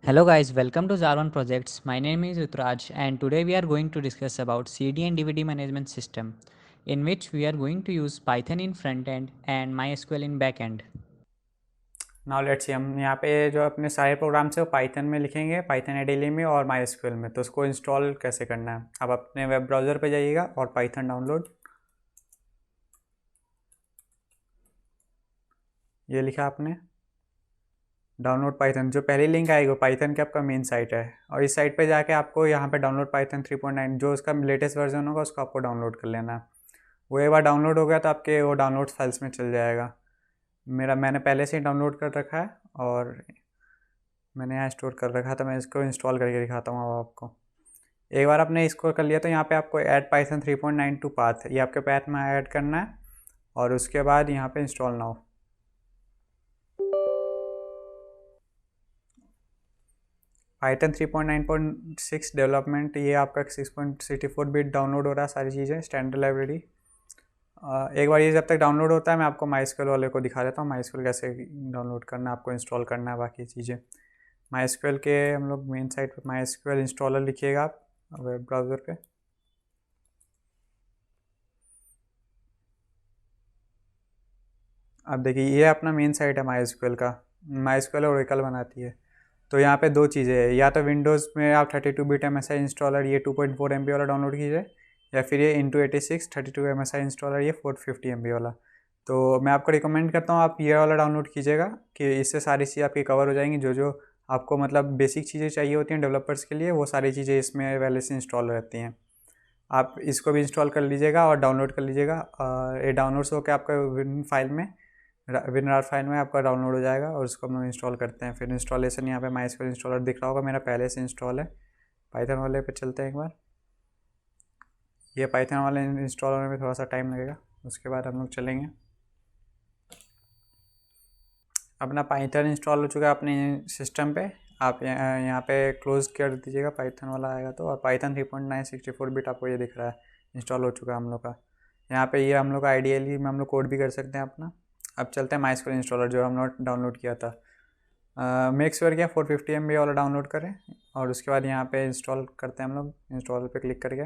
Hello guys, welcome to Zarwan Projects. My name is Rutraj and today we are going to discuss about CD and DVD management system in which we are going to use Python in front end and MySQL in back end. Now let's सी हम यहाँ पे जो अपने सारे programmes है वो Python में लिखेंगे, पाइथन एडीएलई में और माई में। तो उसको इंस्टॉल कैसे करना है, अब अपने वेब ब्राउज़र पे जाइएगा और पाइथन डाउनलोड, ये लिखा आपने डाउनलोड पाइथन। जो पहली लिंक आएगी वो पाइथन की आपका मेन साइट है और इस साइट पे जाके आपको यहाँ पे डाउनलोड पाइथन 3.9 जो उसका लेटेस्ट वर्जन होगा उसको आपको डाउनलोड कर लेना है। वो एक बार डाउनलोड हो गया तो आपके वो डाउनलोड फाइल्स में चल जाएगा। मैंने पहले से ही डाउनलोड कर रखा है और मैंने यहाँ स्टोर कर रखा था। मैं इसको इंस्टॉल करके दिखाता हूँ अब आपको। एक बार आपने इसको कर लिया तो यहाँ पे आपको ऐड पाइथन 3.9 टू पाथ, ये आपके पाथ में ऐड करना है और उसके बाद यहाँ पे इंस्टॉल नाउ। पाइथन 3.9.6 डेवलपमेंट, ये आपका 6.64 बिट डाउनलोड हो रहा है, सारी चीज़ें स्टैंडर्ड लाइब्रेरी। एक बार ये जब तक डाउनलोड होता है मैं आपको MySQL वाले को दिखा देता हूँ MySQL कैसे डाउनलोड करना है, आपको इंस्टॉल करना है बाकी चीज़ें। MySQL के हम लोग मेन साइट पे MySQL इंस्टॉलर लिखिएगा आप वेब ब्राउज़र पे। अब देखिए ये अपना मेन साइट है MySQL का। MySQL ओरेकल बनाती है। तो यहाँ पे दो चीज़ें हैं, या तो विंडोज़ में आप 32 बिट MSI इंस्टॉलर ये 2.4 MB वाला डाउनलोड कीजिए, या फिर ये Into86 32 MSI इंस्टॉलर ये 450 MB वाला। तो मैं आपको रिकमेंड करता हूँ आप ये वाला डाउनलोड कीजिएगा कि इससे सारी चीज़ें आपकी कवर हो जाएंगी। जो जो आपको मतलब बेसिक चीज़ें चाहिए होती हैं डेवलपर्स के लिए वो सारी चीज़ें इसमें पहले से इंस्टॉल रहती हैं। आप इसको भी इंस्टॉल कर लीजिएगा और डाउनलोड कर लीजिएगा। ये डाउनलोड्स होकर आपका विन फाइल में विनरार फाइल में आपका डाउनलोड हो जाएगा और उसको हम लोग इंस्टॉल करते हैं। फिर इंस्टॉलेशन यहाँ पे MySQL इंस्टॉलर दिख रहा होगा, मेरा पहले से इंस्टॉल है। पाइथन वाले पे चलते हैं एक बार। ये पाइथन वाले इंस्टॉल होने में थोड़ा सा टाइम लगेगा, उसके बाद हम लोग चलेंगे। अपना पाइथन इंस्टॉल हो चुका है अपने सिस्टम पे। आप यहाँ पे क्लोज कर दीजिएगा, पाइथन वाला आएगा तो। और पाइथन 3.9 64 बिट आपको ये दिख रहा है इंस्टॉल हो चुका है हम लोग का। यहाँ पे ये हम लोग का आइडियली में हम लोग कोड भी कर सकते हैं अपना। अब चलते हैं MySQL इंस्टॉलर जो हम लोग डाउनलोड किया था। मेक श्योर किया 450 MB वाला डाउनलोड करें और उसके बाद यहाँ पे इंस्टॉल करते हैं हम लोग, इंस्टॉल पे क्लिक करके।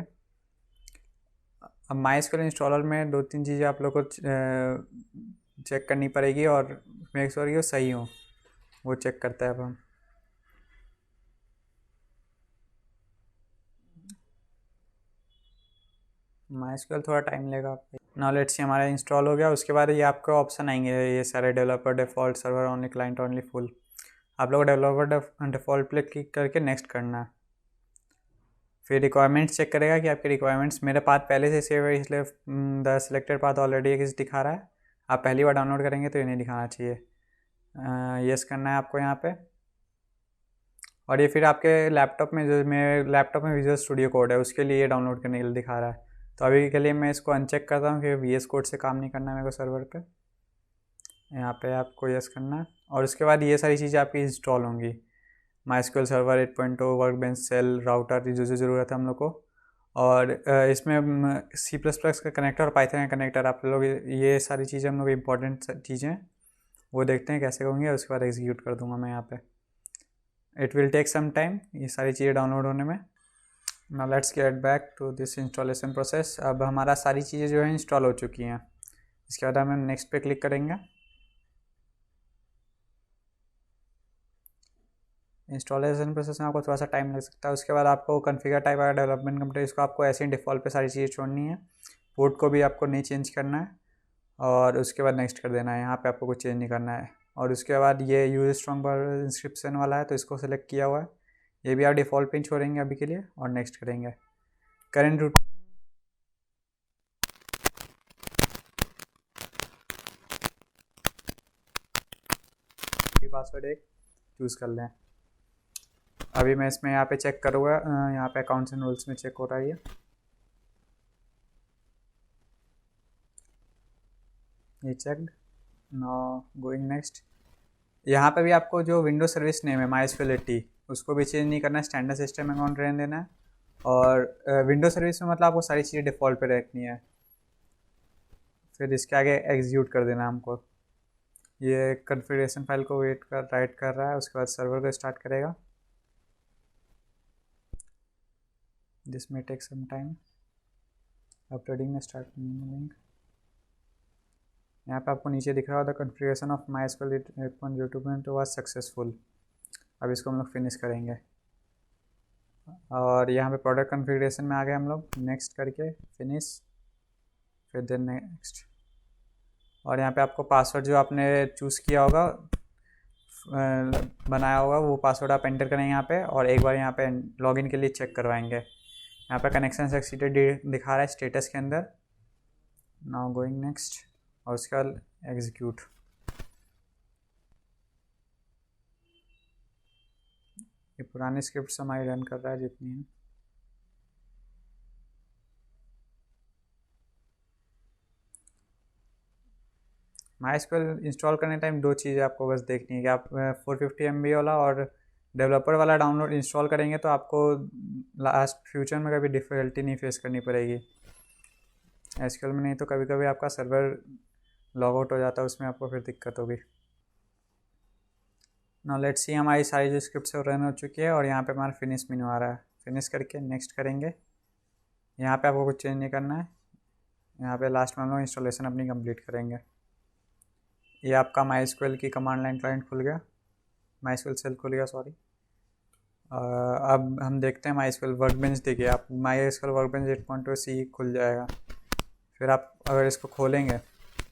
अब MySQL इंस्टॉलर में दो तीन चीज़ें आप लोग को चेक करनी पड़ेगी और मेक श्योर कि वो सही हो, वो चेक करते हैं अब हम। MySQL थोड़ा टाइम लेगा आपको। नाउ लेट्स सी हमारा इंस्टॉल हो गया। उसके बाद ये आपको ऑप्शन आएंगे ये सारे, developer default, server only, client only, full. आप लोग डेवलपर डिफ़ॉल्ट पे क्लिक करके नेक्स्ट करना है। फिर रिक्वायरमेंट्स चेक करेगा कि आपके रिक्वायरमेंट्स, मेरे पाथ पहले से सेव है इसलिए the selected path already exist दिखा रहा है। आप पहली बार डाउनलोड करेंगे तो ये नहीं दिखाना चाहिए। यस करना है आपको यहाँ पे। और ये फिर आपके लैपटॉप में, जो मेरे लैपटॉप में विजुअल स्टूडियो कोड है उसके लिए डाउनलोड करने के लिए दिखा रहा है। तो अभी के लिए मैं इसको अनचेक करता हूँ कि VS कोड से काम नहीं करना है मेरे को सर्वर पे। यहाँ पे आपको यस करना है और उसके बाद ये सारी चीज़ें आपकी इंस्टॉल होंगी। MySQL server 8.0, workbench, shell, router, जो जो ज़रूरत है हम लोग को। और इसमें C++ का कनेक्टर और पाइथन का कनेक्टर, आप लोग ये सारी चीज़ें हम लोग इम्पोर्टेंट चीज़ें वो देखते हैं कैसे होंगी और उसके बाद एग्जीक्यूट कर दूंगा मैं यहाँ पे। It will take some time ये सारी चीज़ें डाउनलोड होने में। Now let's get back to this installation process. अब हमारा सारी चीज़ें जो है इंस्टॉल हो चुकी हैं। इसके बाद हम नेक्स्ट पे क्लिक करेंगे। इंस्टॉलेशन प्रोसेस में आपको थोड़ा सा टाइम लग सकता है। उसके बाद आपको कॉन्फ़िगर टाइप आएगा डेवलपमेंट कंप्यूटर, इसको आपको ऐसे ही डिफ़ॉल्ट पे सारी चीज़ें छोड़नी है। पोर्ट को भी आपको नहीं चेंज करना है और उसके बाद नेक्स्ट कर देना है। यहाँ पे आपको कुछ चेंज नहीं करना है। और उसके बाद ये यूज स्ट्रॉन्ग पर इंस्क्रिप्शन वाला है तो इसको सेलेक्ट किया हुआ है, ये भी आप डिफ़ॉल्ट पे छोड़ेंगे अभी के लिए और नेक्स्ट करेंगे। करेंट रूट पासवर्ड एक चूज़ कर लें। अभी मैं इसमें यहाँ पे चेक करूँगा, यहाँ पे अकाउंट्स एंड रूल्स में चेक हो रहा है ये चेकड। Now going next. यहाँ पे भी आपको जो विंडो सर्विस नेम है MySQL 80 उसको भी चेंज नहीं करना है, स्टैंडर्ड सिस्टम अकाउंट रहने देना है। और विंडो सर्विस में मतलब आपको सारी चीज़ें डिफ़ॉल्ट पे रखनी है। फिर इसके आगे एग्जीक्यूट कर देना हमको। ये कॉन्फ़िगरेशन फाइल को वेट कर राइट कर रहा है, उसके बाद सर्वर को स्टार्ट करेगा। This may take some time. Uploading में स्टार्ट लिंक। यहाँ पे आपको नीचे दिख रहा होगा configuration of MySQL 8.0 was successful. अब इसको हम लोग फिनिश करेंगे और यहाँ पे प्रोडक्ट कॉन्फ़िगरेशन में आ गए हम लोग। नेक्स्ट करके फिनिश, फिर देन नेक्स्ट। और यहाँ पे आपको पासवर्ड जो आपने चूज़ किया होगा, बनाया होगा, वो पासवर्ड आप एंटर करेंगे यहाँ पे और एक बार यहाँ पे लॉगिन के लिए चेक करवाएंगे। यहाँ पे कनेक्शन सक्सीडेड दिखा रहा है स्टेटस के अंदर। नाउ गोइंग नेक्स्ट और उसके बाद एग्जीक्यूट। ये पुरानी स्क्रिप्ट हमारी रन कर रहा है जितनी है। MySQL इंस्टॉल करने टाइम दो चीज़ें आपको बस देखनी है कि आप 450 MB वाला और डेवलपर वाला डाउनलोड इंस्टॉल करेंगे तो आपको लास्ट फ्यूचर में कभी डिफ़िकल्टी नहीं फेस करनी पड़ेगी। SQL में नहीं तो कभी कभी आपका सर्वर लॉग आउट हो जाता है, उसमें आपको फिर दिक्कत होगी। नाउ लेट्स सी, हमारी सारी जो स्क्रिप्ट है रन हो चुकी है और यहाँ पे हमारा फिनिश मेनू आ रहा है। फिनिश करके नेक्स्ट करेंगे। यहाँ पे आपको कुछ चेंज नहीं करना है। यहाँ पे लास्ट में हम लोग इंस्टॉलेशन अपनी कंप्लीट करेंगे। ये आपका MySQL की कमांड लाइन क्लाइंट खुल गया, MySQL सेल खुल गया, सॉरी। अब हम देखते हैं MySQL वर्कबेंच। देखिए आप MySQL वर्कबेंच 8.2 C खुल जाएगा। फिर आप अगर इसको खोलेंगे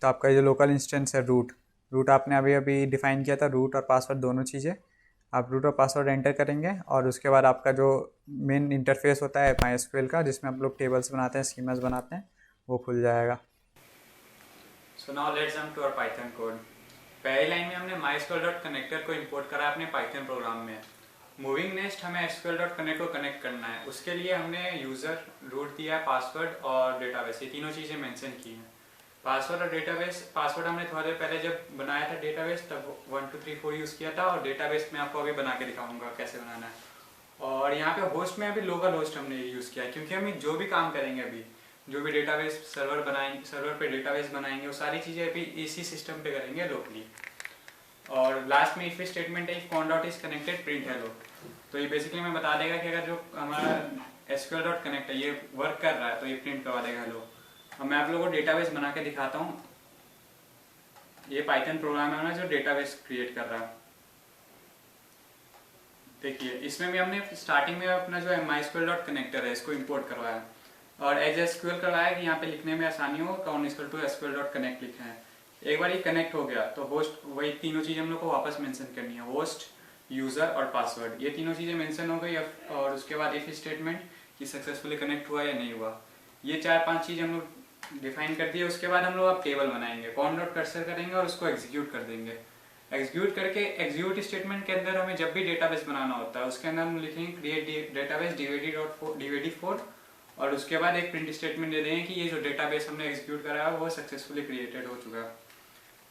तो आपका जो लोकल इंस्टेंस है रूट आपने अभी अभी डिफ़ाइन किया था, रूट और पासवर्ड दोनों चीज़ें। आप रूट और पासवर्ड एंटर करेंगे और उसके बाद आपका जो मेन इंटरफेस होता है MySQL का, जिसमें आप लोग टेबल्स बनाते हैं, स्कीमास बनाते हैं, वो खुल जाएगा। So now let's jump to our Python code. पहली लाइन में हमने MySQL.connector को इंपोर्ट करा अपने पाइथन प्रोग्राम में। मूविंग नेक्स्ट हमें SQL.connect को कनेक्ट करना है। उसके लिए हमने यूज़र, रूट दिया है, पासवर्ड और डेटाबेस, ये तीनों चीज़ें मेंशन की हैं। पासवर्ड और डेटाबेस, पासवर्ड हमने थोड़ी देर पहले जब बनाया था डेटाबेस तब 1 2 3 4 यूज़ किया था और डेटाबेस में आपको अभी बना के दिखाऊंगा कैसे बनाना है। और यहाँ पे होस्ट में अभी लोकल होस्ट हमने यूज़ किया है क्योंकि हम जो भी काम करेंगे अभी, जो भी डेटाबेस सर्वर बनाएंगे, सर्वर पे डेटाबेस बनाएंगे, वो सारी चीज़ें अभी इसी सिस्टम पे करेंगे लोकली। और लास्ट में इफ स्टेटमेंट है, cone dot is connected print hello. तो ये बेसिकली हमें बता देगा कि अगर जो हमारा SQL.connect है ये वर्क कर रहा है तो ये प्रिंट करवा देगा हेलो। अब मैं आप लोगों को डेटाबेस बना के दिखाता हूँ। ये पाइथन प्रोग्राम है ना जो डेटाबेस क्रिएट कर रहा है। देखिए इसमें भी हमने स्टार्टिंग में अपना जो MySQL.connector है इसको इंपोर्ट करवाया और एज SQL करवाया कि यहाँ पे लिखने में आसानी हो, कॉन इक्वल टू SQL.connect लिखा है। एक बार ये कनेक्ट हो गया तो होस्ट, वही तीनों चीज़ हम लोग को वापस मेंशन करनी है, होस्ट, यूज़र और पासवर्ड। ये तीनों चीज़ें मेंशन हो गई और उसके बाद इफ स्टेटमेंट कि सक्सेसफुली कनेक्ट हुआ या नहीं हुआ। ये 4-5 चीज़ हम लोग डिफाइन कर दिए। उसके बाद हम लोग अब टेबल बनाएंगे, कॉन डॉट कर्सर करेंगे और उसको एग्जीक्यूट कर देंगे। एग्जीक्यूट करके एग्जीक्यूट स्टेटमेंट के अंदर हमें जब भी डेटाबेस बनाना होता है उसके अंदर हम लिखेंगे क्रिएट डेटाबेस dvd4 और उसके बाद एक प्रिंट स्टेटमेंट दे देंगे कि ये जो डेटाबेस हमने एग्जीक्यूट करा है वो सक्सेसफुली क्रिएटेड हो चुका है।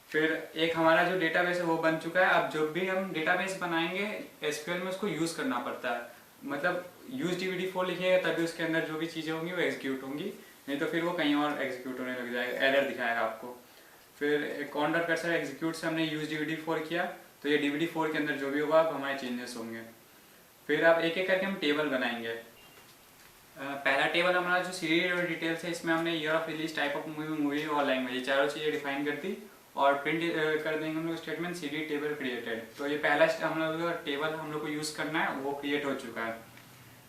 फिर एक हमारा जो डेटाबेस है वो बन चुका है। अब जब भी हम डेटाबेस बनाएंगे SQL में उसको यूज़ करना पड़ता है, मतलब यूज dvd4 लिखिएगा तभी उसके अंदर जो भी चीज़ें होंगी वो एग्जीक्यूट होंगी, नहीं तो फिर वो कहीं और एग्जीक्यूट होने लग जाएगा, एरर दिखाएगा आपको। फिर कॉन डॉट कर्सर एग्जीक्यूट से हमने यूज dvd4 किया तो ये dvd4 के अंदर जो भी होगा अब हमारे चेंजेस होंगे। फिर अब एक एक करके हम टेबल बनाएंगे। पहला टेबल हमारा जो सीरीज और डिटेल्स है, इसमें हमने year of release, type of movie और लैंग्वेज, ये चारों चीज़ें डिफाइन कर दी और प्रिंट कर देंगे हम लोग स्टेटमेंट CD टेबल क्रिएटेड। तो ये पहला हम लोग टेबल हम लोग को यूज़ करना है वो क्रिएट हो चुका है।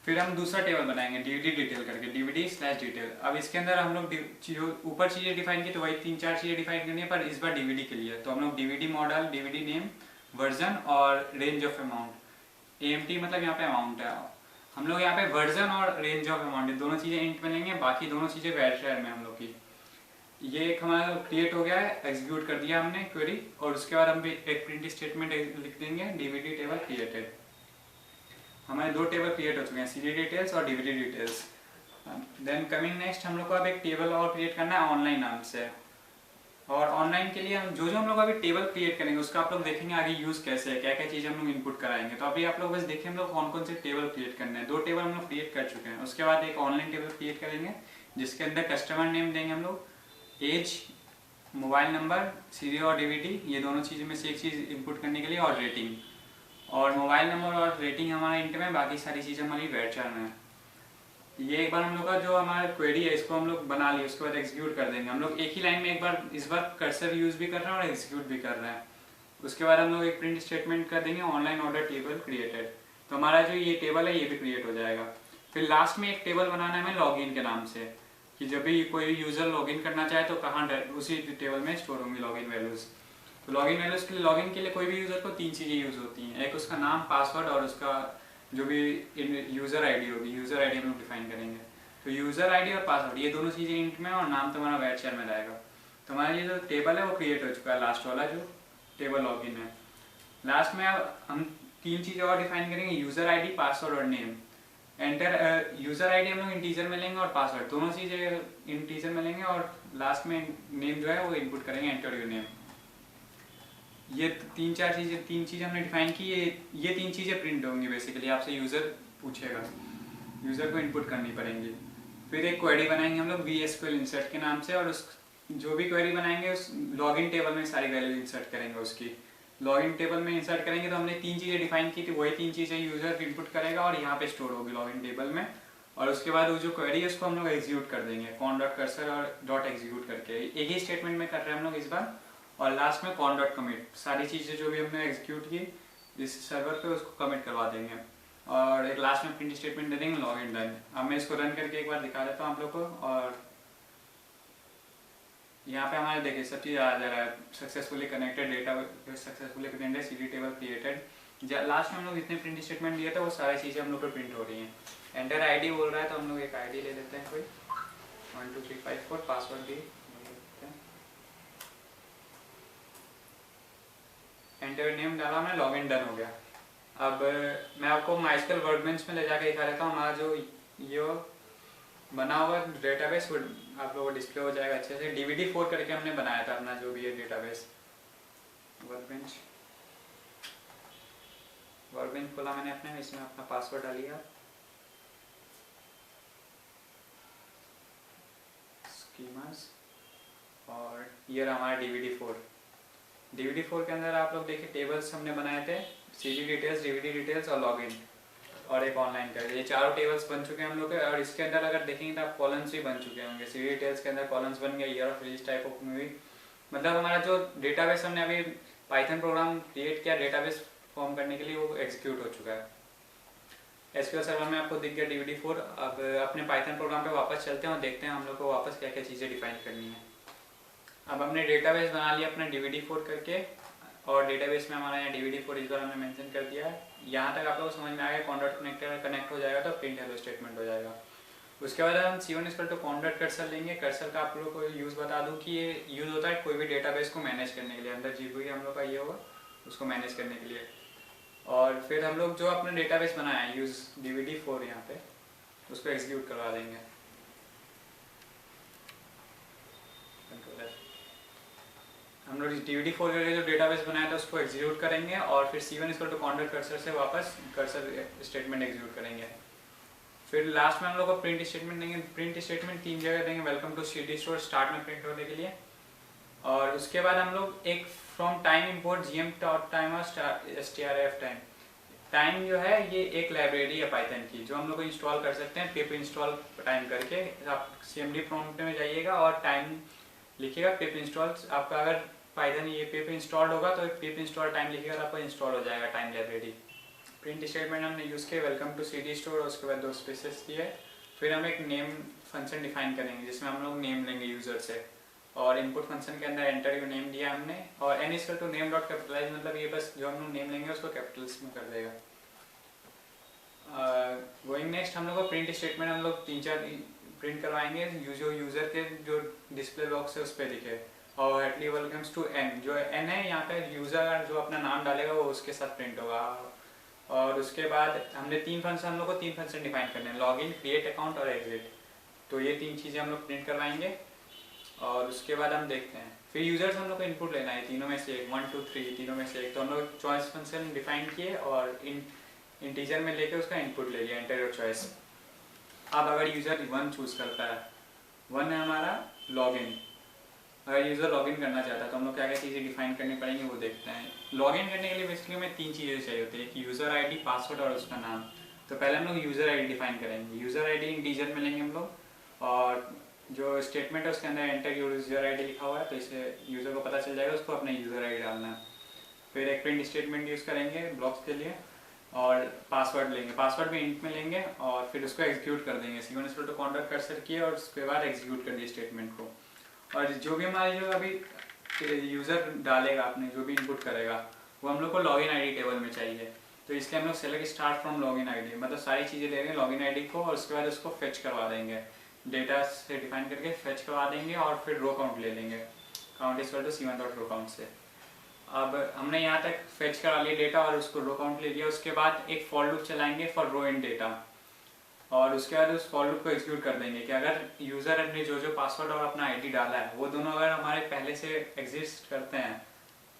फिर हम दूसरा टेबल बनाएंगे DVD डिटेल करके, DVD/डिटेल। अब इसके अंदर हम लोग ऊपर चीज़ें डिफाइन की तो वही 3-4 चीज़ें डिफाइन करनी है, पर इस बार DVD के लिए तो हम लोग DVD model, DVD name, version और रेंज ऑफ अमाउंट। AMT मतलब यहाँ पे अमाउंट है। हम लोग यहाँ पे वर्जन और रेंज ऑफ अमाउंट दोनों चीज़ें इंट में लेंगे, बाकी दोनों चीज़ें वेरिएबल में हम लोग की। ये एक हमारा क्रिएट हो गया है, एग्जीक्यूट कर दिया हमने क्वेरी और उसके बाद हम भी एक प्रिंट स्टेटमेंट लिख देंगे DVD टेबल क्रिएटेड। हमारे दो टेबल क्रिएट हो चुके हैं, CD डिटेल्स और DVD details. Then coming next हम लोग को अब एक टेबल और क्रिएट करना है ऑनलाइन नाम से। और ऑनलाइन के लिए हम जो हम लोग अभी टेबल क्रिएट करेंगे उसका आप लोग देखेंगे आगे यूज़ कैसे है, क्या क्या चीज़ हम लोग इनपुट कराएंगे। तो अभी आप लोग बस देखिए हम लोग कौन कौन से टेबल क्रिएट करने हैं। दो टेबल हम लोग क्रिएट कर चुके हैं। उसके बाद एक ऑनलाइन टेबल क्रिएट करेंगे जिसके अंदर कस्टमर नेम देंगे हम लोग, एज, मोबाइल नंबर, CD और DVD, ये दोनों चीज़ में से एक चीज़ इनपुट करने के लिए, और रेटिंग। और मोबाइल नंबर और रेटिंग हमारा इंट में, बाकी सारी चीज़ें हमारी वेरिएबल में है। ये एक बार हम लोग का जो हमारा क्वेरी है इसको हम लोग बना लिए, उसके बाद एग्जीक्यूट कर देंगे। हम लोग एक ही लाइन में एक बार इस बार कर्सर यूज भी कर रहे हैं और एग्जीक्यूट भी कर रहे हैं। उसके बाद हम लोग एक प्रिंट स्टेटमेंट कर देंगे ऑनलाइन ऑर्डर टेबल क्रिएटेड, तो हमारा जो ये टेबल है ये भी क्रिएट हो जाएगा। फिर लास्ट में एक टेबल बनाना है हमें लॉगिन के नाम से, कि जब भी कोई यूजर लॉगिन करना चाहे तो कहाँ उसी टेबल में स्टोर होंगी लॉगिन वैल्यूज। तो लॉगिन वैल्यूज के लिए, लॉगिन के लिए कोई भी यूजर को 3 चीजें यूज होती हैं, एक उसका नाम, पासवर्ड और उसका जो भी यूजर आईडी होगी, यूजर आईडी हम लोग डिफाइन करेंगे। तो यूजर आईडी और पासवर्ड ये दोनों चीजें इंट में, और नाम तुम्हारा वैरचर में रहेगा। तो हमारा ये जो टेबल है वो क्रिएट हो चुका है, लास्ट वाला जो टेबल लॉगिन है। लास्ट में अब हम 3 चीजें और डिफाइन करेंगे, यूजर आईडी, पासवर्ड और नेम। एंटर यूजर आईडी हम लोग इंटीजर में लेंगे और पासवर्ड दोनों चीजें इंटीजर में लेंगे, और लास्ट में नेम जो है वो इनपुट करेंगे, एंटर योर नेम। ये 3 चीजें हमने डिफाइन की, ये 3 चीजें प्रिंट होंगी बेसिकली। आपसे यूजर पूछेगा, यूजर को इनपुट करनी पड़ेंगी। फिर एक क्वेरी बनाएंगे हम लोग VSQL इंसर्ट के नाम से, और उस जो भी क्वेरी बनाएंगे उस लॉगिन टेबल में सारी वैल्यू इंसर्ट करेंगे। उसकी लॉगिन टेबल में इंसर्ट करेंगे तो हमने 3 चीजें डिफाइन की थी, वही 3 चीजें यूजर इनपुट करेगा और यहाँ पे स्टोर होगी लॉगिन टेबल में। और उसके बाद वो जो क्वेरी है उसको हम लोग एग्जीक्यूट कर देंगे, con.cursor और डॉट एग्जीक्यूट करके। एक ही स्टेटमेंट में कर रहे हैं हम लोग इस बार। और लास्ट में con.commit, सारी चीजें जो भी हमने एग्जीक्यूट की इस सर्वर पे उसको कमिट करवा देंगे। और एक लास्ट में प्रिंट स्टेटमेंट दे देंगे, लॉगिन डन। अब मैं इसको रन करके एक बार दिखा देता हूँ आप लोग को। और यहाँ पे हमारे देखिए सब चीज़ आ जा रहा है, successfully connected data, successfully connected CD table created. Last में हम लोग जितने प्रिंट स्टेटमेंट दिए थे वो सारी चीज़ें हम लोग पे प्रिंट हो रही हैं। एंटर आईडी बोल रहा है तो हम लोग एक आईडी ले लेते हैं कोई 1 2 3 5 4, पासवर्ड भी एंटर नेम डाला, हमने लॉगिन डन हो गया। अब मैं आपको MySQL वर्कबेंच में ले जाकर दिखा देता हूँ। हमारा जो ये बना हुआ डेटाबेस वो आप लोगों को डिस्प्ले हो जाएगा अच्छे से। DBD4 करके हमने बनाया था अपना जो भी है डेटाबेस। वर्कबेंच खोला मैंने अपने, इसमें अपना पासवर्ड डालिए, स्कीमास, और ये रहा हमारा DBD4 के अंदर आप लोग देखिए टेबल्स हमने बनाए थे, CD डिटेल्स, DVD डिटेल्स और लॉगिन, और एक ऑनलाइन कर। ये चारों टेबल्स बन चुके हैं हम लोग के। और इसके अंदर अगर देखेंगे तो आप कॉलम्स भी बन चुके होंगे। CD डिटेल्स के अंदर कॉलम्स बन गया, year of release, type of movie. मतलब हमारा जो डेटाबेस हमने अभी पाइथन प्रोग्राम क्रिएट किया डेटाबेस फॉर्म करने के लिए, वो एग्जीक्यूट हो चुका है। SQL सर्वर में आपको दिख गया DBD4। अब अपने पाइथन प्रोग्राम पे वापस चलते हैं और देखते हैं हम लोग को वापस क्या क्या चीज़ें डिफाइन करनी है। अब हमने डेटाबेस बना लिया अपना DBD4 करके, और डेटाबेस में हमारा यहाँ DBD4 इस बार हमने मेंशन कर दिया है। यहाँ तक आप लोग समझ में आ गया। con.connector कनेक्ट हो जाएगा तो प्रिंट हेलो स्टेटमेंट हो जाएगा। उसके बाद हम C1 con.cursor लेंगे। कर्सर का आप लोग को यूज़ बता दूँ कि ये यूज़ होता है कोई भी डेटाबेस को मैनेज करने के लिए। अंदर GUI हम लोग का ये होगा उसको मैनेज करने के लिए। और फिर हम लोग जो अपने डेटाबेस बनाया है यूज़ DBD4 यहाँ पे, उसको एग्जीक्यूट करवा देंगे। हम लोग DBD4 के जो डेटाबेस बनाया था उसको एग्जीक्यूट करेंगे, और फिर C1 con.cursor से वापस कर्सर स्टेटमेंट एग्जीक्यूट करेंगे। फिर लास्ट में हम लोग को प्रिंट स्टेटमेंट देंगे। प्रिंट स्टेटमेंट 3 जगह देंगे, welcome to CD store, start में प्रिंट होने के लिए। और उसके बाद हम लोग एक फ्रॉम टाइम इम्पोर्ट gm.time और strf टाइम। टाइम जो है ये एक लाइब्रेरी है पाइथन की जो हम लोग को इंस्टॉल कर सकते हैं पिप इंस्टॉल टाइम करके। आप CMD प्रॉम्प्ट में जाइएगा और टाइम लिखिएगा पिप इंस्टॉल। आपका अगर पाइथन ये पिप इंस्टॉल्ड होगा तो पिप इंस्टॉल टाइम लिखिएगा तो आपका इंस्टॉल हो जाएगा टाइम लाइब्रेरी। प्रिंट स्टेटमेंट हमने यूज़ किया वेलकम टू CD स्टोर, और उसके बाद 2 स्पेसेस दिए। फिर हम एक नेम फंक्शन डिफाइन करेंगे जिसमें हम लोग नेम लेंगे यूज़र से, और इनपुट फंक्शन के अंदर एंटर योर नेम दिया हमने। और n=name डॉट कैपिटलाइज, मतलब ये बस जो हम लोग नेम लेंगे उसको कैपिटल्स में कर देगा। गोइंग नेक्स्ट हम लोग को प्रिंट स्टेटमेंट हम लोग 3-4 प्रिंट करवाएंगे जो यूज़र के जो डिस्प्ले बॉक्स है उस पर दिखे। और हेटली वेलकम्स टू n, जो n है यहाँ पे यूज़र जो अपना नाम डालेगा वो उसके साथ प्रिंट होगा। और उसके बाद हमने 3 फंक्शन, हम लोग को 3 फंक्शन डिफाइन करने हैं, लॉगिन, क्रिएट अकाउंट और एग्जिट। तो ये 3 चीज़ें हम लोग प्रिंट करवाएंगे। और उसके बाद हम देखते हैं फिर यूजर्स हम लोग को इनपुट लेना है तीनों में से एक, 1 2 3 तीनों में से एक। तो हम लोग चॉइस फंक्शन डिफाइन किए और इंटीजर में लेके उसका इनपुट ले लिया, एंटर योर चॉइस। अब अगर यूजर 1 चूज करता है, 1 है हमारा लॉगिन। अगर यूजर लॉगिन करना चाहता है तो हम लोग क्या क्या चीज़ें डिफाइन करनी पड़ेंगी वो देखते हैं। लॉगिन करने के लिए बेसिकली हमें 3 चीज़ें चाहिए होती है, एक यूजर ID, पासवर्ड और उसका नाम। तो पहले हम लोग यूज़र आईडी डिफाइन करेंगे। यूज़र आईडी इंटीजर में लेंगे हम लोग, और जो स्टेटमेंट है उसके अंदर एंटर यूज़र आईडी लिखा हुआ है, तो इससे यूज़र को पता चल जाएगा उसको अपना यूज़र आईडी डालना है। फिर एक प्रिंट स्टेटमेंट यूज़ करेंगे ब्लॉक्स के लिए, और पासवर्ड लेंगे, पासवर्ड भी इंट में लेंगे, और फिर उसको एग्जीक्यूट कर देंगे। C1 टू काउंटर कर्सर किए और उसके बाद एग्जीक्यूट कर दिए स्टेटमेंट को। और जो भी हमारे जो अभी यूज़र डालेगा, आपने जो भी इनपुट करेगा, वो हम लोग को लॉगिन आईडी टेबल में चाहिए। तो इसलिए हम लोग select start from login ID, मतलब सारी चीज़ें ले लेंगे लॉगिन आईडी को, और उसके बाद उसको फेच करवा देंगे, डेटा से डिफाइन करके फेच करवा देंगे, और फिर रो काउंट ले लेंगे, count is to C1 dot row count से। अब हमने यहाँ तक फेच करा लिया डेटा और उसको रो काउंट ले लिया। उसके बाद एक फॉर लूप चलाएंगे फॉर रो इन डेटा, और उसके बाद उस फॉर लूप को एग्जीक्यूट कर देंगे कि अगर यूज़र ने जो पासवर्ड और अपना आईडी डाला है वो दोनों अगर हमारे पहले से एग्जिस्ट करते हैं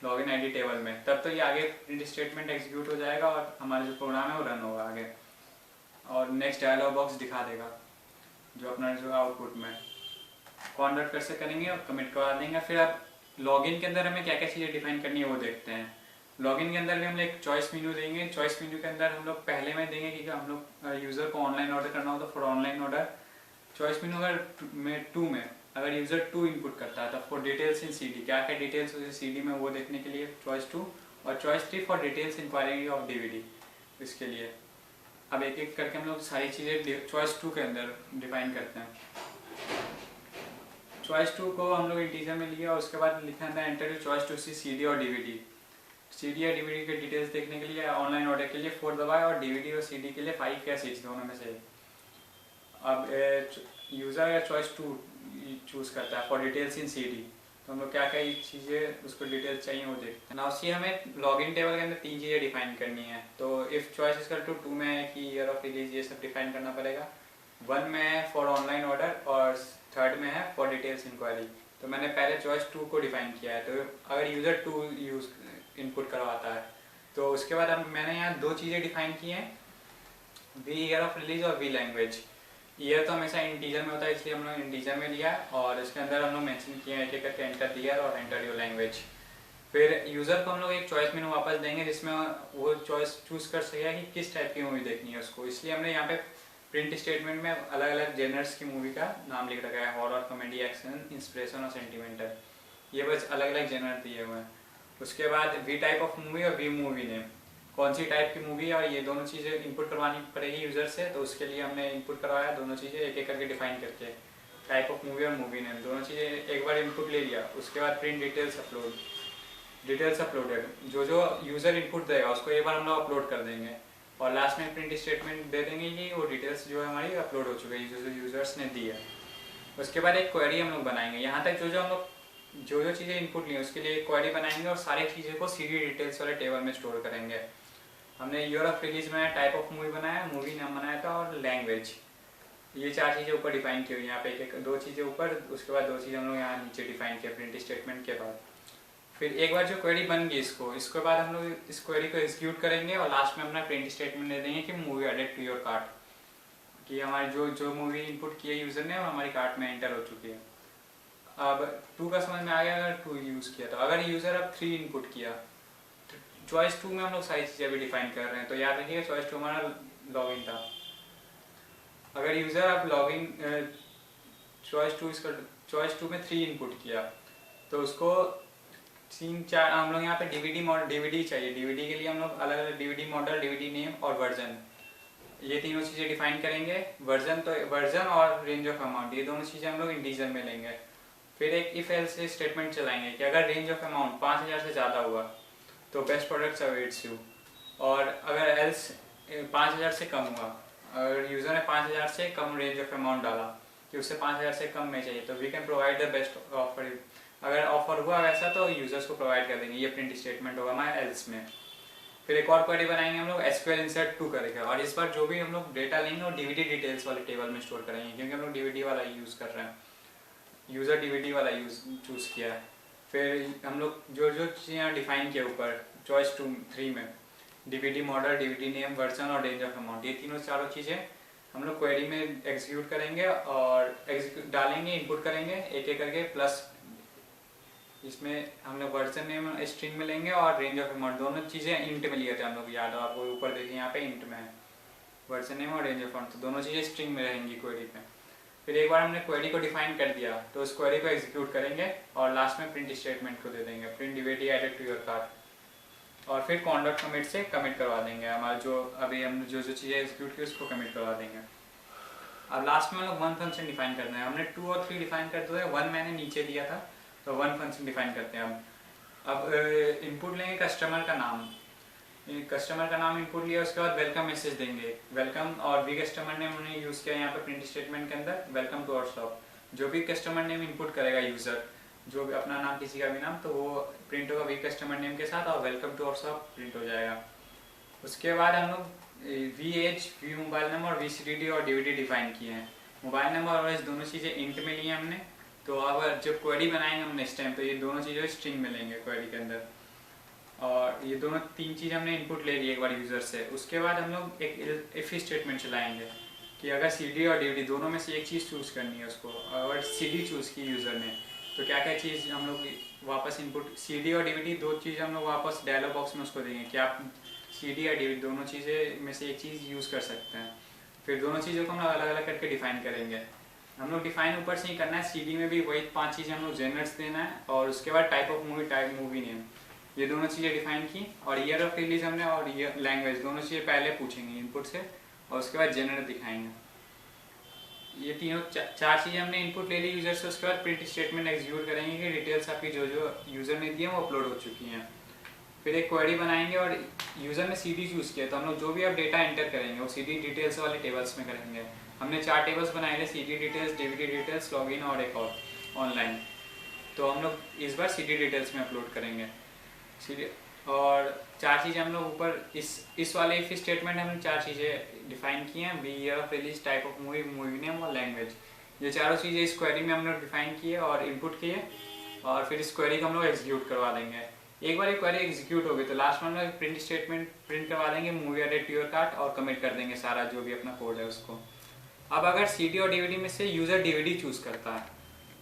लॉगिन आईडी टेबल में, तब तो ये आगे प्रिंट स्टेटमेंट एग्जीक्यूट हो जाएगा और हमारा जो प्रोग्राम है वो रन होगा आगे, और नेक्स्ट डायलॉग बॉक्स दिखा देगा जो अपना जो आउटपुट में कन्वर्ट कैसे करेंगे और कमिट करवा देंगे। फिर अब लॉगिन के अंदर हमें क्या क्या चीज़ें डिफाइन करनी है वो देखते हैं। लॉगिन के अंदर भी हम एक चॉइस मेन्यू देंगे। चॉइस मेन्यू के अंदर हम लोग पहले में देंगे कि हम लोग यूज़र को ऑनलाइन ऑर्डर करना हो तो for online order choice menu अगर टू में अगर यूज़र 2 इनपुट करता है तो फॉर डिटेल्स इन CD, क्या क्या डिटेल्स उसे CD में वो देखने के लिए चॉइस 2, और choice 3 for details inquiry of DVD, इसके लिए। अब एक एक करके हम लोग सारी चीज़ें चॉइस 2 के अंदर डिफाइन करते हैं। चॉइस 2 को हम लोग इंटीजर में लिया और उसके बाद लिखा था एंटर टू चॉइस 2 CD और DVD। CD या DVD के डिटेल्स देखने के लिए ऑनलाइन ऑर्डर के लिए 4 दबाए, और DVD और CD के लिए 5 या 6 दोनों में से। अब यूज़र या चॉइस 2 चूज़ करता है फॉर डिटेल्स इन CD, तो हम लोग क्या क्या चीज़ें उसको डिटेल्स चाहिए वो देखते हैं। नाउ सी हमें लॉगिन टेबल के अंदर 3 चीज़ें डिफाइन करनी है। तो इफ़ चॉइस इक्वल टू 2 में है कि ईयर ऑफ रिलीज, ये सब डिफाइन करना पड़ेगा। 1 में है फॉर ऑनलाइन ऑर्डर, और 3rd में है फॉर डिटेल्स इंक्वायरी। तो मैंने पहले चॉइस 2 को डिफाइन किया है। तो अगर यूज़र 2 यूज़ इनपुट करवाता है तो उसके बाद अब मैंने यहाँ 2 चीज़ें डिफाइन की हैं, वी ईयर ऑफ रिलीज और वी लैंग्वेज। ईयर तो हमेशा इंटीजर में होता है इसलिए हम लोग इंटीजर में लिया, और इसके अंदर हम लोग मेंशन किया है एक एक करके एंटर द ईयर और एंटर योर लैंग्वेज। फिर यूज़र को हम लोग एक चॉइस मेनू वापस देंगे जिसमें वो चॉइस चूज़ कर सकेगा कि किस टाइप की मूवी देखनी है उसको। इसलिए हमने यहाँ पे प्रिंट स्टेटमेंट में अलग अलग जेनर्स की मूवी का नाम लिख रखा है, हॉरर, कॉमेडी, एक्शन, इंस्पिरेशन और सेंटिमेंटल, ये बस अलग अलग जेनर दिए हुए हैं। उसके बाद वी टाइप ऑफ मूवी और वी मूवी नेम, कौन सी टाइप की मूवी है, और ये दोनों चीज़ें इनपुट करवानी पड़ेगी यूज़र से। तो उसके लिए हमने इनपुट करवाया दोनों चीज़ें एक एक करके डिफाइन करके, टाइप ऑफ मूवी और मूवी नेम, दोनों चीज़ें एक बार इनपुट ले लिया। उसके बाद print details upload, details uploaded, जो जो यूज़र इनपुट देगा उसको एक बार हम लोग अपलोड कर देंगे, और लास्ट में प्रिंट स्टेटमेंट दे देंगे कि वो डिटेल्स जो है हमारी अपलोड हो चुकी है जो यूज़र्स ने दी है। उसके बाद एक क्वेरी हम लोग बनाएंगे। यहाँ तक जो जो हम लोग जो जो चीज़ें इनपुट ली उसके लिए एक क्वेरी बनाएंगे, और सारी चीज़ें को CD डिटेल्स वाले टेबल में स्टोर करेंगे। हमने ईयर ऑफ रिलीज बनाया, टाइप ऑफ मूवी बनाया, मूवी नाम बनाया था, और लैंग्वेज, ये 4 चीज़ें ऊपर डिफाइन की हुई। यहाँ पे एक 2 चीज़ें ऊपर, उसके बाद 2 चीज़ें हम लोग यहाँ नीचे डिफाइन किया प्रिंट स्टेटमेंट के बाद। फिर एक बार जो क्वेरी बन गई इसके बाद हम लोग इस क्वेरी को एग्जीक्यूट करेंगे, और लास्ट में अपना प्रिंट स्टेटमेंट दे देंगे कि movie added to your cart, कि हमारी जो मूवी इनपुट की है यूज़र ने वो हमारी कार्ट में एंटर हो चुकी है। अब 2 का समझ में आ गया अगर 2 यूज़ किया तो। अगर यूज़र अब 3 इनपुट किया, चॉइस 2 में हम लोग सारी चीज़ें भी डिफाइन कर रहे हैं, तो याद रखिएगा चॉइस 2 हमारा लॉगिन था। अगर यूज़र अब लॉगिन चॉइस 2 में 3 इनपुट किया तो उसको 3-4 हम लोग यहाँ पे DVD चाहिए। DVD के लिए हम लोग अलग अलग DVD मॉडल, DVD नेम और वर्जन, ये तीनों चीज़ें डिफाइन करेंगे। वर्जन और रेंज ऑफ अमाउंट, ये दोनों चीज़ें हम लोग इंटीजर में लेंगे। फिर एक इफ एल्स स्टेटमेंट चलाएंगे कि अगर रेंज ऑफ अमाउंट 5000 से ज़्यादा हुआ तो बेस्ट प्रोडक्ट्स अवेट्स यू, और अगर एल्स 5000 से कम हुआ, अगर यूज़र ने 5000 से कम रेंज ऑफ अमाउंट डाला कि उससे 5000 से कम में चाहिए, तो we can provide the best offer. अगर ऑफर हुआ वैसा तो यूज़र्स को प्रोवाइड कर देंगे, ये प्रिंट स्टेटमेंट होगा हमारे एल्स में। फिर एक और क्वेरी बनाएंगे हम लोग SQL इंसर्ट 2 करके, और इस बार जो भी हम लोग डेटा लेंगे वो DVD डिटेल्स वाले टेबल में स्टोर करेंगे, क्योंकि हम लोग DVD वाला यूज़ कर रहे हैं, यूज़र DVD वाला चूज़ किया है। फिर हम लोग जो जो चीज़ें डिफाइन किया ऊपर चॉइस 3 में, DVD model, DVD name, version और रेंज ऑफ अमाउंट, ये चारों चीज़ें हम लोग क्वेरी में एग्जीक्यूट करेंगे और डालेंगे, इनपुट करेंगे एक एक करके। प्लस इसमें हम लोग वर्जन नेम स्ट्रिंग में लेंगे और रेंज ऑफ अमाउंट, दोनों चीज़ें इंट में लिए थे हम लोग, याद हो आपको, ऊपर देखिए यहाँ पे इंट में है। वर्जन नेम और रेंज ऑफ फॉन्ट, तो दोनों चीज़ें स्ट्रिंग में रहेंगी क्वेरी पे। फिर एक बार हमने क्वेरी को डिफाइन कर दिया तो उस क्वेरी को एग्जीक्यूट करेंगे और लास्ट में प्रिंट स्टेटमेंट को दे देंगे, print DVD added to your cart, और फिर कॉन डॉट कमिट से कमिट करवा देंगे हमारा जो अभी हम जो चीज़ें एग्जीक्यूट की उसको कमिट करवा देंगे। अब लास्ट में हम लोग वन फंक्शन डिफाइन करना है, हमने 2 और 3 डिफाइन कर दिया, 1 मैंने नीचे दिया था तो 1 फंक्शन डिफाइन करते हैं। अब इनपुट लेंगे कस्टमर का नाम, कस्टमर का नाम इनपुट लिया, उसके बाद वेलकम मैसेज देंगे, वेलकम, और वी कस्टमर नेम हमने यूज़ किया यहाँ पे प्रिंट स्टेटमेंट के अंदर, वेलकम टू आवर शॉप। जो भी कस्टमर नेम इनपुट करेगा यूज़र, जो भी अपना नाम किसी का भी नाम, तो वो प्रिंट होगा वी कस्टमर नेम के साथ और welcome to our shop print हो जाएगा। उसके बाद हम लोग v age, v mobile number और वी सी डी डी और डीवीडी डिफाइन किए हैं। मोबाइल नंबर और एज दोनों चीज़ें इंट में ली हैं हमने, तो अब जब क्वेरी बनाएंगे हम नेक्स्ट टाइम तो ये दोनों चीज़ें स्ट्रिंग में लेंगे क्वेरी के अंदर। और ये दोनों 3 चीज़ हमने इनपुट ले ली एक बार यूज़र से। उसके बाद हम लोग एक इफ स्टेटमेंट चलाएंगे कि अगर सी डी और डीवीडी दोनों में से एक चीज़ चूज़ करनी है उसको, अगर सी डी चूज़ की यूज़र ने तो क्या क्या चीज़ हम लोग वापस इनपुट, सी डी और डीवीडी 2 चीज़ हम लोग वापस डायलॉग बॉक्स में उसको देंगे कि आप सी डी या डीवीडी दोनों चीज़ें में से एक चीज़ यूज़ कर सकते हैं। फिर दोनों चीज़ों को हम लोग अलग अलग करके डिफाइन करेंगे। हम लोग डिफाइन ऊपर से ही करना है, सी डी में भी वही 5 चीज़ें हम लोग जेनर्स देना है, और उसके बाद type of movie, type movie name, ये दोनों चीज़ें डिफाइन की, और ईयर ऑफ रिलीज हमने और ये लैंग्वेज दोनों चीज़ें पहले पूछेंगे इनपुट से, और उसके बाद जेनर दिखाएंगे। ये तीनों 4 चीज़ें हमने इनपुट ले ली यूज़र से। उसके बाद प्रिंट स्टेटमेंट एग्जीक्यूट करेंगे कि डिटेल्स आपकी जो जो यूज़र ने दी है वो अपलोड हो चुकी हैं। फिर एक क्वेरी बनाएंगे, और यूज़र ने सी डी चूज़ किया तो हम लोग जो भी अब डेटा एंटर करेंगे वो सी डी डिटेल्स वाले टेबल्स में करेंगे। हमने 4 टेबल्स बनाए थे, C D details, DVD details, login और एक और ऑनलाइन, तो हम लोग इस बार सी डी डिटेल्स में अपलोड करेंगे। और 4 चीज़ें हम लोग ऊपर इस वाले इफ स्टेटमेंट हमने 4 चीज़ें डिफाइन की हैं, v, year of release, type of movie, movie name और लैंग्वेज। ये चारों चीज़ें इस क्वेरी में हम लोग डिफाइन किए और इनपुट किए, और फिर इस क्वेरी को हम लोग एग्जीक्यूट करवा देंगे। एक बार ये क्वेरी एग्जीक्यूट हो गई तो लास्ट में हम लोग प्रिंट स्टेटमेंट प्रिंट करवा देंगे, movie added to your cart, और कमिट कर देंगे सारा जो भी अपना कोड है उसको। अब अगर सी डी और डीवीडी में से यूज़र डीवीडी चूज़ करता है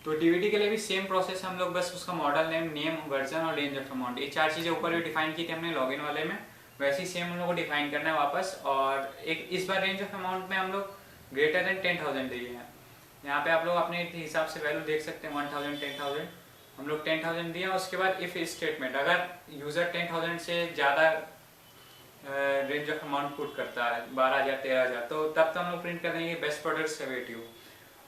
तो डीवीडी के लिए भी सेम प्रोसेस, हम लोग बस उसका मॉडल नेम, नेम, वर्जन और रेंज ऑफ अमाउंट, ये 4 चीज़ें ऊपर भी डिफाइन की थी हमने लॉगिन वाले में, वैसे ही सेम हम लोग को डिफाइन करना है वापस। और एक इस बार रेंज ऑफ अमाउंट में हम लोग ग्रेटर देन 10,000 दिए हैं। यहाँ पे आप लोग अपने हिसाब से वैल्यू देख सकते हैं, 1000, 10,000, हम लोग 10,000 दिए। उसके बाद इफ स्टेटमेंट, अगर यूज़र 10,000 से ज़्यादा रेंज ऑफ अमाउंट पुट करता है, 12,000, 13,000, तो तब तो हम लोग प्रिंट कर देंगे बेस्ट प्रोडक्ट सेवेटिव,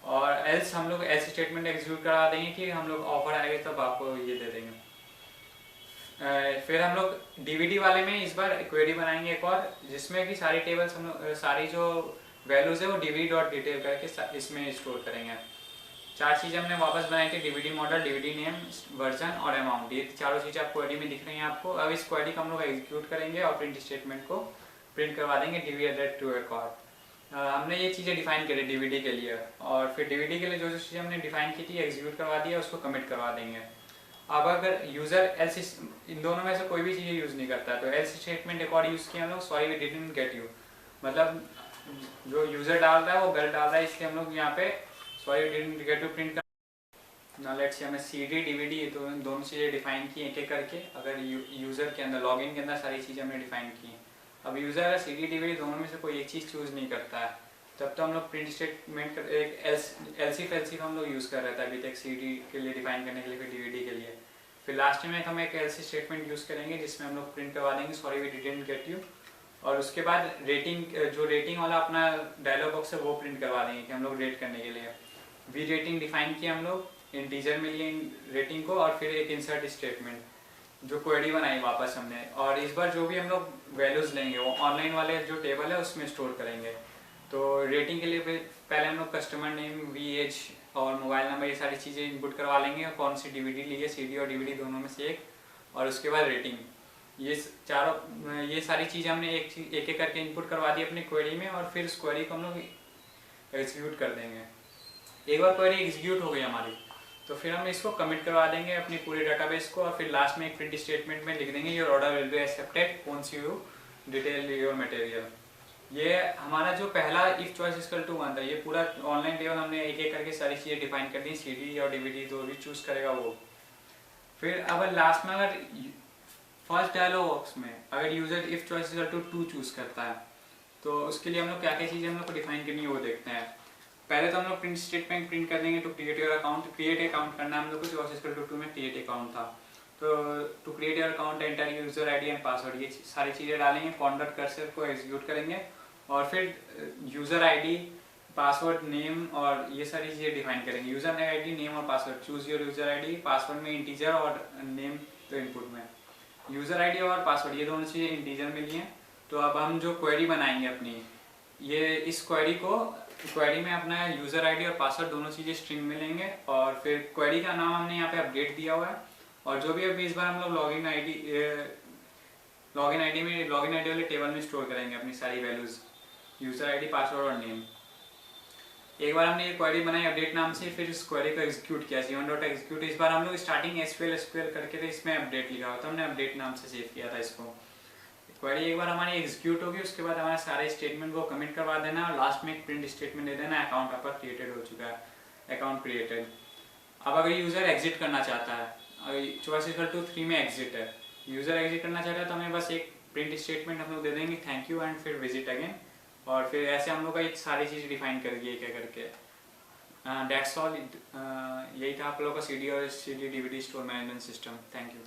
और एल्स हम लोग एल्स स्टेटमेंट एग्जीक्यूट करा देंगे कि हम लोग ऑफर आएगा तब आपको ये दे देंगे। फिर हम लोग डीवीडी वाले में इस बार क्वेरी बनाएंगे एक और, जिसमें कि सारी टेबल्स हम लोग सारी जो वैल्यूज है वो डीवीडी डॉट डिटेल करके इसमें स्टोर करेंगे। 4 चीज़ें हमने वापस बनाई थी, DVD model, DVD name, version और अमाउंट, ये चारों चीज़ें आप क्वेरी में दिख रही हैं आपको। अब इस क्वेरी को हम लोग एग्जीक्यूट करेंगे और प्रिंट स्टेटमेंट को प्रिंट करवा देंगे, DVD added to your cart. हमने ये चीज़ें डिफाइन करी डीवीडी के लिए, और फिर डीवीडी के लिए जो जो चीज़ें हमने डिफाइन की थी एग्जीक्यूट करवा दिया, उसको कमिट करवा देंगे। अब अगर यूज़र एल्स इन दोनों में से कोई भी चीज़ें यूज़ नहीं करता तो एल्स स्टेटमेंट एक और यूज़ किया हम लोग, sorry we didn't get you, मतलब जो यूज़र डाल रहा है वो गलत डाल रहा है, इसलिए हम लोग यहाँ पे sorry we didn't get you print कर। नाउ लेट्स सी, हमने सी डी डीवीडी ये दोनों चीज़ें डिफाइन की एक एक करके। अगर यूज़र के अंदर लॉगिन के अंदर सारी चीज़ें हमने डिफाइन की। अब यूज़र अगर सी डी डीवीडी दोनों में से कोई एक चीज़ चूज़ नहीं करता है तब तो हम लोग प्रिंट स्टेटमेंट एक एलसीफ हम लोग यूज़ कर रहे थे अभी तक, सी डी के लिए डिफाइन करने के लिए, फिर डीवीडी के लिए। फिर लास्ट में हम एक एलसी स्टेटमेंट यूज़ करेंगे जिसमें हम लोग प्रिंट करवा देंगे sorry we didn't get you, और उसके बाद रेटिंग, जो रेटिंग वाला अपना डायलॉग बॉक्स है वो प्रिंट करवा देंगे कि हम लोग रेट करने के लिए। वी रेटिंग डिफाइन किया हम लोग, इंटीजर में लिए रेटिंग को, और फिर एक इंसर्ट स्टेटमेंट जो क्वेरी बनाई वापस हमने। और इस बार जो भी हम लोग वैल्यूज़ लेंगे वो ऑनलाइन वाले जो टेबल है उसमें स्टोर करेंगे। तो रेटिंग के लिए पहले हम लोग कस्टमर नेम, वी एज और मोबाइल नंबर ये सारी चीज़ें इनपुट करवा लेंगे, और कौन सी डीवीडी ली है, सीडी और डीवीडी दोनों में से एक, और उसके बाद रेटिंग। ये सारी चीज़ें हमने एक एक करके इनपुट करवा दी अपनी क्वेरी में, और फिर उस क्वेरी को हम लोग एग्जीक्यूट कर देंगे। एक बार क्वेरी एग्जीक्यूट हो गई हमारी तो फिर हम इसको कमिट करवा देंगे अपनी पूरे डाटाबेस को, और फिर लास्ट में एक प्रिंट स्टेटमेंट में लिख देंगे your order will be accepted once you detail your material. ये हमारा जो पहला इफ चॉइस इक्वल टू 1 था, ये पूरा ऑनलाइन टेबल हमने एक एक करके सारी चीज़ें डिफाइन कर दी, सीडी और डीवीडी जो भी चूज करेगा वो। फिर अब लास्ट में अगर फर्स्ट डायलॉग बॉक्स में अगर user if choice equal to 2 choose करता है तो उसके लिए हम लोग क्या क्या चीज़ें हम लोग को डिफाइन करनी है वो देखते हैं। पहले तो हम लोग प्रिंट स्टेटमेंट प्रिंट कर देंगे to create your account. Create account करना हम लोग को, जो SQL 2 में क्रिएट अकाउंट था। तो to create your account enter user ID and password, ये सारी चीज़ें डालेंगे। कॉन्वर्ट कर्सर को एग्जीक्यूट करेंगे और फिर यूजर आईडी, पासवर्ड, नेम और ये सारी चीज़ें डिफाइन करेंगे। यूजर आईडी, नेम और password, choose your user ID, password में इंटीजर और नेम तो इनपुट में। यूजर आईडी और पासवर्ड ये दोनों चीज़ें इंटीजर में लिए। तो अब हम जो क्वेरी बनाएंगे अपनी, ये इस क्वेरी में अपना यूजर आईडी और पासवर्ड दोनों चीज़ें स्ट्रिंग में लेंगे और फिर क्वेरी का नाम हमने यहाँ पे अपडेट दिया हुआ है। और जो भी अभी इस बार हम लोग लॉगिन आईडी वाले टेबल में स्टोर करेंगे अपनी सारी वैल्यूज, यूजर आईडी, पासवर्ड और नेम। एक बार हमने ये क्वेरी बनाई अपडेट नाम से, फिर इस क्वेरी को एग्जीक्यूट किया, c1.execute। इस बार हम लोग स्टार्टिंग SQL करके थे, इसमें अपडेट लिखा हुआ था, हमने अपडेट नाम से सेव किया था इसको। क्वेरी एक बार हमारी एग्जीक्यूट होगी, उसके बाद हमारे सारे स्टेटमेंट को कमिट करवा देना और लास्ट में एक प्रिंट स्टेटमेंट दे देना, अकाउंट आपका क्रिएटेड हो चुका है, अकाउंट क्रिएटेड। अब अगर यूजर एग्जिट करना चाहता है, SQL 3 में एग्जिट है, यूजर एग्जिट करना चाहता है तो हमें बस एक प्रिंट स्टेटमेंट हम लोग दे देंगे, थैंक यू एंड फिर विजिट अगेन। और फिर ऐसे हम लोग का एक सारी चीज़ डिफाइन कर दिए क्या करके। डेट्स ऑल, यही था आप लोगों का CD और CD DVD store management system. Thank you.